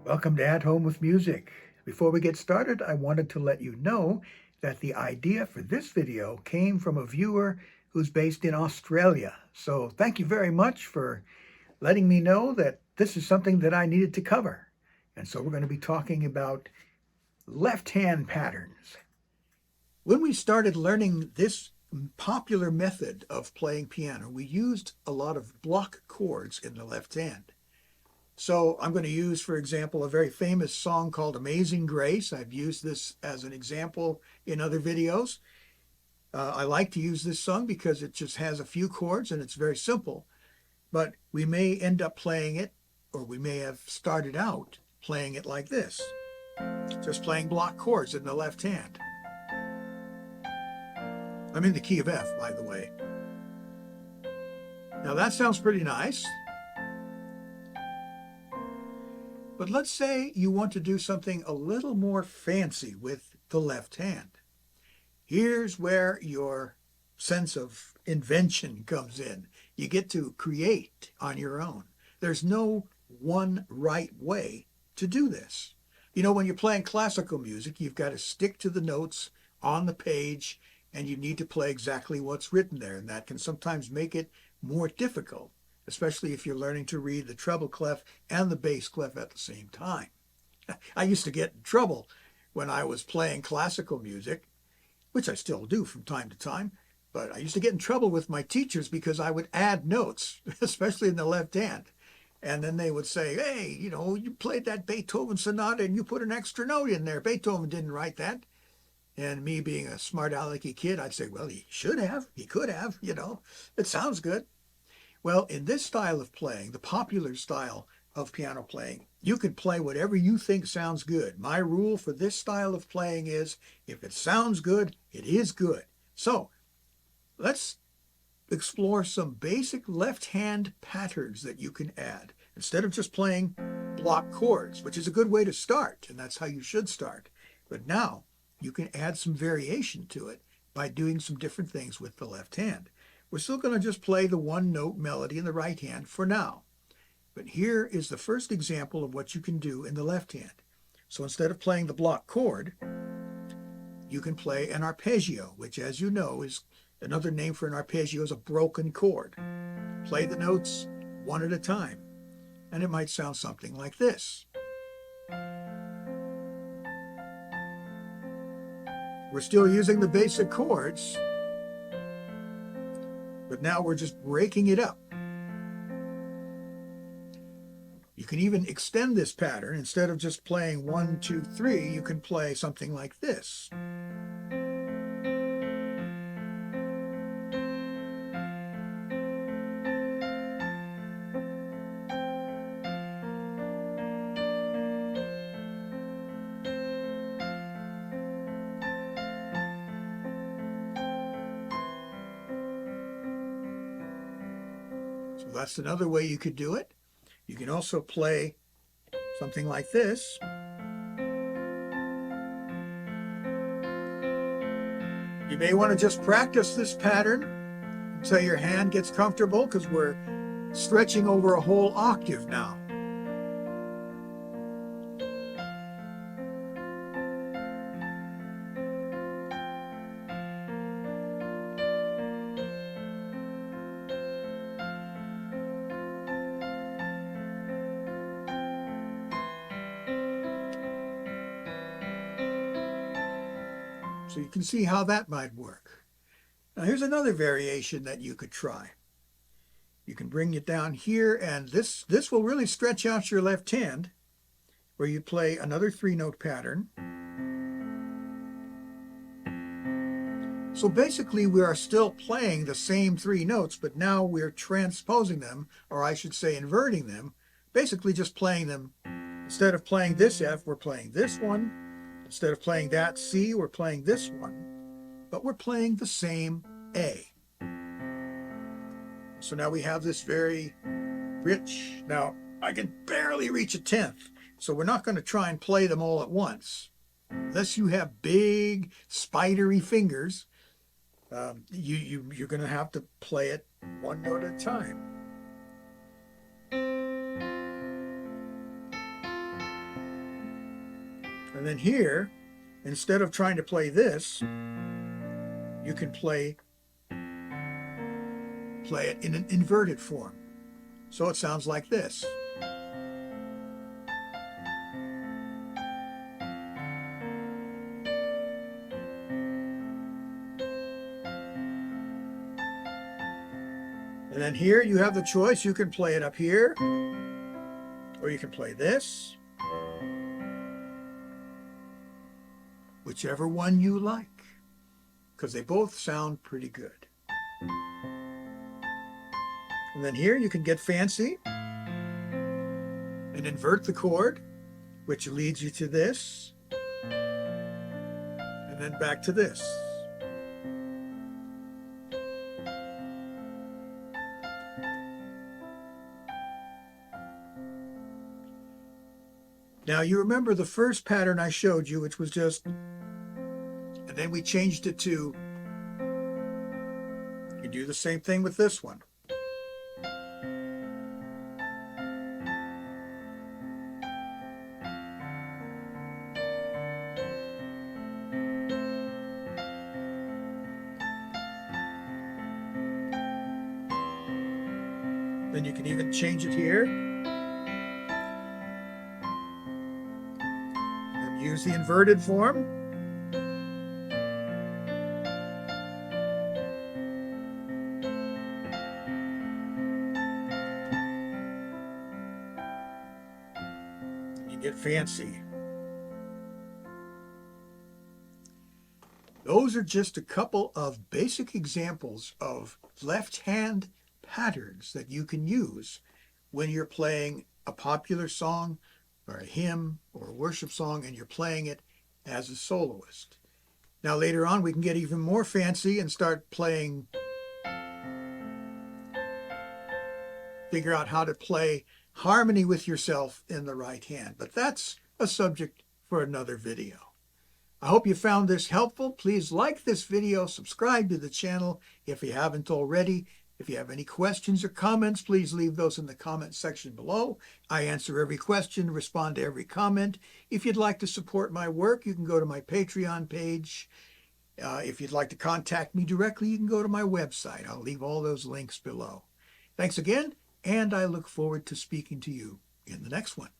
Welcome to At Home with Music. Before we get started, I wanted to let you know that the idea for this video came from a viewer who's based in Australia. So thank you very much for letting me know that this is something that I needed to cover. And so we're going to be talking about left hand patterns. When we started learning this popular method of playing piano, we used a lot of block chords in the left hand. So I'm going to use, for example, a very famous song called Amazing Grace. I've used this as an example in other videos. I like to use this song because it just has a few chords and it's very simple. But we may end up playing it, or we may have started out playing it like this, just playing block chords in the left hand. I'm in the key of F, by the way. Now that sounds pretty nice. But let's say you want to do something a little more fancy with the left hand. Here's where your sense of invention comes in. You get to create on your own. There's no one right way to do this. You know, when you're playing classical music, you've got to stick to the notes on the page, and you need to play exactly what's written there, and that can sometimes make it more difficult, especially if you're learning to read the treble clef and the bass clef at the same time. I used to get in trouble when I was playing classical music, which I still do from time to time, but I used to get in trouble with my teachers because I would add notes, especially in the left hand. And then they would say, hey, you know, you played that Beethoven sonata and you put an extra note in there. Beethoven didn't write that. And me being a smart alecky kid, I'd say, well, he should have, he could have, you know, it sounds good. Well, in this style of playing, the popular style of piano playing, you can play whatever you think sounds good. My rule for this style of playing is, if it sounds good, it is good. So let's explore some basic left-hand patterns that you can add instead of just playing block chords, which is a good way to start, and that's how you should start. But now you can add some variation to it by doing some different things with the left hand. We're still going to just play the one-note melody in the right hand for now. But here is the first example of what you can do in the left hand. So instead of playing the block chord, you can play an arpeggio, which, as you know, is another name for an arpeggio is a broken chord. Play the notes one at a time, and it might sound something like this. We're still using the basic chords, but now we're just breaking it up. You can even extend this pattern. Instead of just playing 1, 2, 3, you can play something like this. So that's another way you could do it. You can also play something like this. You may want to just practice this pattern until your hand gets comfortable, because we're stretching over a whole octave now. So you can see how that might work. Now here's another variation that you could try. You can bring it down here, and this will really stretch out your left hand, where you play another 3-note pattern. So basically we are still playing the same 3 notes, but now we're transposing them, or I should say inverting them, basically just playing them. Instead of playing this F, we're playing this one. Instead of playing that C, we're playing this one, but we're playing the same A. So now we have this very rich, now I can barely reach a 10th, so we're not going to try and play them all at once. Unless you have big, spidery fingers, you're going to have to play it one note at a time. And then here, instead of trying to play this, you can play it in an inverted form. So it sounds like this. And then here you have the choice. You can play it up here, or you can play this. Whichever one you like, because they both sound pretty good. And then here you can get fancy and invert the chord, which leads you to this, and then back to this. Now you remember the first pattern I showed you, which was just, and then we changed it to, you do the same thing with this one. Then you can even change it here and use the inverted form. You get fancy. Those are just a couple of basic examples of left hand patterns that you can use when you're playing a popular song or a hymn or a worship song and you're playing it as a soloist. Now later on we can get even more fancy and start playing, figure out how to play harmony with yourself in the right hand. But that's a subject for another video. I hope you found this helpful. Please like this video, subscribe to the channel if you haven't already. If you have any questions or comments, please leave those in the comment section below. I answer every question, respond to every comment. If you'd like to support my work, you can go to my Patreon page. If you'd like to contact me directly, you can go to my website. I'll leave all those links below. Thanks again, and I look forward to speaking to you in the next one.